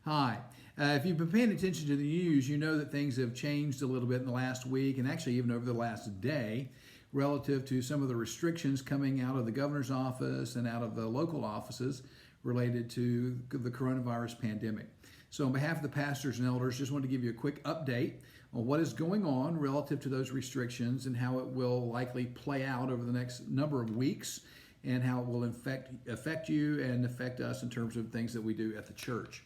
Hi. If you've been paying attention to the news, you know that things have changed a little bit in the last week and actually even over the last day relative to some of the restrictions coming out of the governor's office and out of the local offices related to the coronavirus pandemic. So on behalf of the pastors and elders, just want to give you a quick update on what is going on relative to those restrictions and how it will likely play out over the next number of weeks and how it will affect you and affect us in terms of things that we do at the church.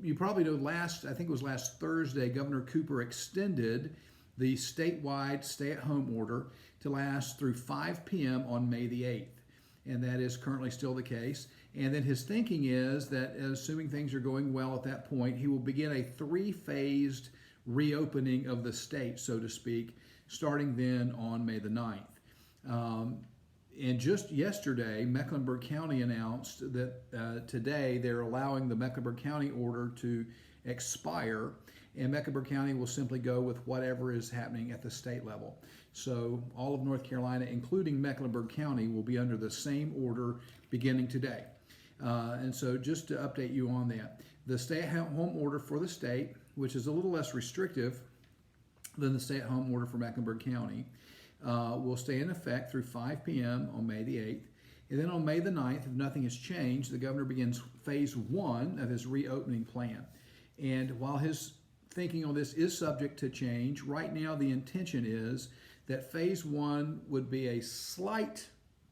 You probably know I think it was last Thursday, Governor Cooper extended the statewide stay-at-home order to last through 5 p.m. on May the 8th. And that is currently still the case. And then his thinking is that, assuming things are going well at that point, he will begin a 3-phased reopening of the state, so to speak, starting then on May the 9th. And just yesterday, Mecklenburg County announced that today they're allowing the Mecklenburg County order to expire, and Mecklenburg County will simply go with whatever is happening at the state level. So all of North Carolina, including Mecklenburg County, will be under the same order beginning today. And so just to update you on that, the stay-at-home order for the state, which is a little less restrictive than the stay-at-home order for Mecklenburg County, will stay in effect through 5 p.m. on May the 8th. And then on May the 9th, if nothing has changed, the governor begins phase 1 of his reopening plan. And while his thinking on this is subject to change, right now the intention is that phase 1 would be a slight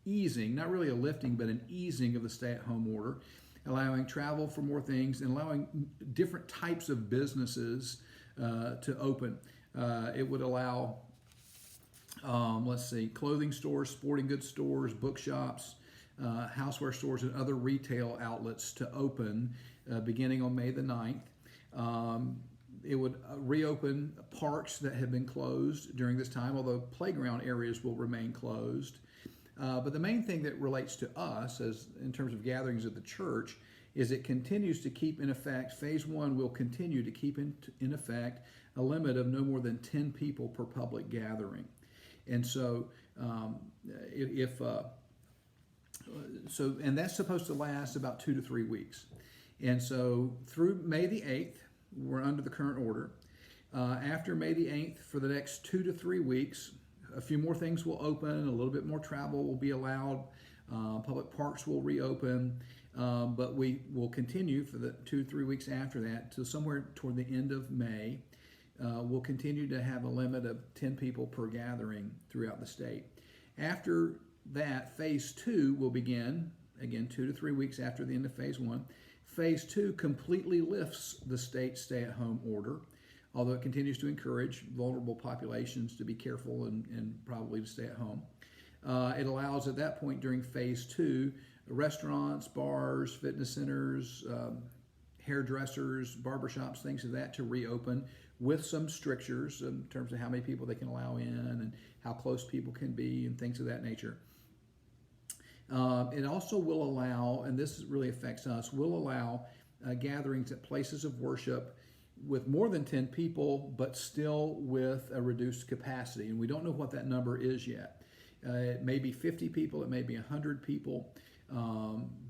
easing, not really a lifting, but an easing of the stay-at-home order, allowing travel for more things and allowing different types of businesses to open. It would allow clothing stores, sporting goods stores, bookshops, houseware stores, and other retail outlets to open beginning on May the 9th. It would reopen parks that have been closed during this time, although playground areas will remain closed. But the main thing that relates to us, as in terms of gatherings at the church, is it continues to keep in effect, phase 1 will continue to keep in effect a limit of no more than 10 people per public gathering. And so, and that's supposed to last about 2 to 3 weeks. And so through May the 8th, we're under the current order. After May the 8th, for the next 2 to 3 weeks, a few more things will open, a little bit more travel will be allowed, public parks will reopen, but we will continue for the 2 to 3 weeks after that to somewhere toward the end of May. We'll continue to have a limit of 10 people per gathering throughout the state. After that, phase 2 will begin, again, 2 to 3 weeks after the end of phase 1. Phase 2 completely lifts the state stay-at-home order, although it continues to encourage vulnerable populations to be careful and probably to stay at home. It allows at that point during phase 2, restaurants, bars, fitness centers, hairdressers, barbershops, things of that to reopen with some strictures in terms of how many people they can allow in and how close people can be and things of that nature. It also will allow, and this really affects us, will allow gatherings at places of worship with more than 10 people, but still with a reduced capacity. And we don't know what that number is yet. It may be 50 people, it may be 100 people.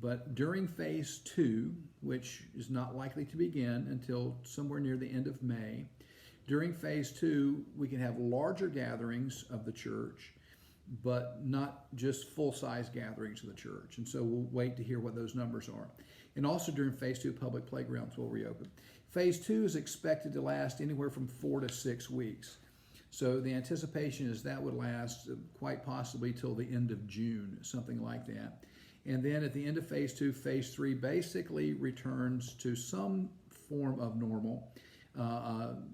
But during phase 2, which is not likely to begin until somewhere near the end of May, during phase 2, we can have larger gatherings of the church, but not just full-size gatherings of the church. And so we'll wait to hear what those numbers are. And also during phase 2, public playgrounds will reopen. Phase 2 is expected to last anywhere from 4 to 6 weeks. So the anticipation is that would last quite possibly till the end of June, something like that. And then at the end of phase 2, phase 3 basically returns to some form of normal.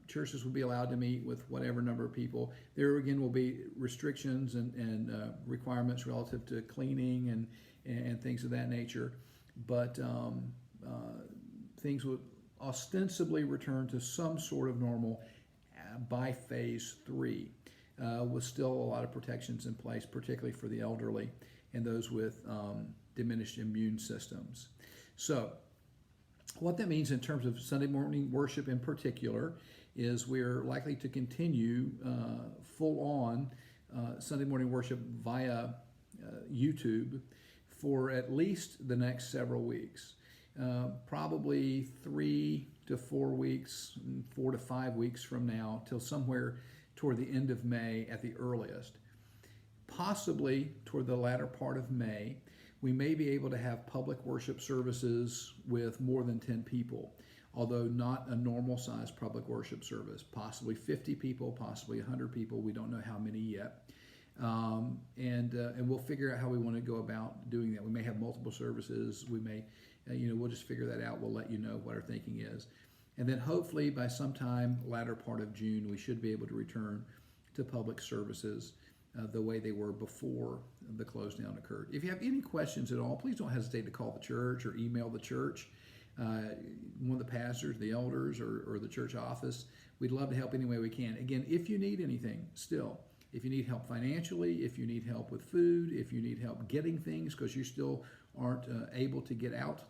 Churches will be allowed to meet with whatever number of people. There again will be restrictions and requirements relative to cleaning and things of that nature. But things will ostensibly return to some sort of normal by phase 3, with still a lot of protections in place, particularly for the elderly and those with diminished immune systems. So what that means in terms of Sunday morning worship in particular is we're likely to continue full-on Sunday morning worship via YouTube for at least the next several weeks. probably 3 to 4 weeks, 4 to 5 weeks from now, till somewhere toward the end of May at the earliest. Possibly toward the latter part of May, we may be able to have public worship services with more than 10 people, although not a normal size public worship service. Possibly 50 people, possibly 100 people. We don't know how many yet. And we'll figure out how we want to go about doing that. We may have multiple services. We may, we'll just figure that out. We'll let you know what our thinking is. And then hopefully by sometime latter part of June, we should be able to return to public services the way they were before the close down occurred. If you have any questions at all, please don't hesitate to call the church or email the church, one of the pastors, the elders, or the church office. We'd love to help any way we can. Again, if you need anything still, if you need help financially, if you need help with food, if you need help getting things because you still aren't able to get out,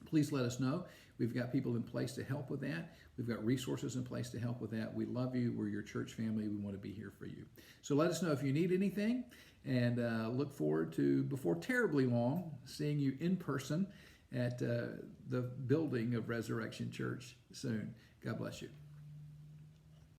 please let us know. We've got people in place to help with that. We've got resources in place to help with that. We love you. We're your church family. We want to be here for you. So let us know if you need anything, and look forward to, before terribly long, seeing you in person at the building of Resurrection Church soon. God bless you.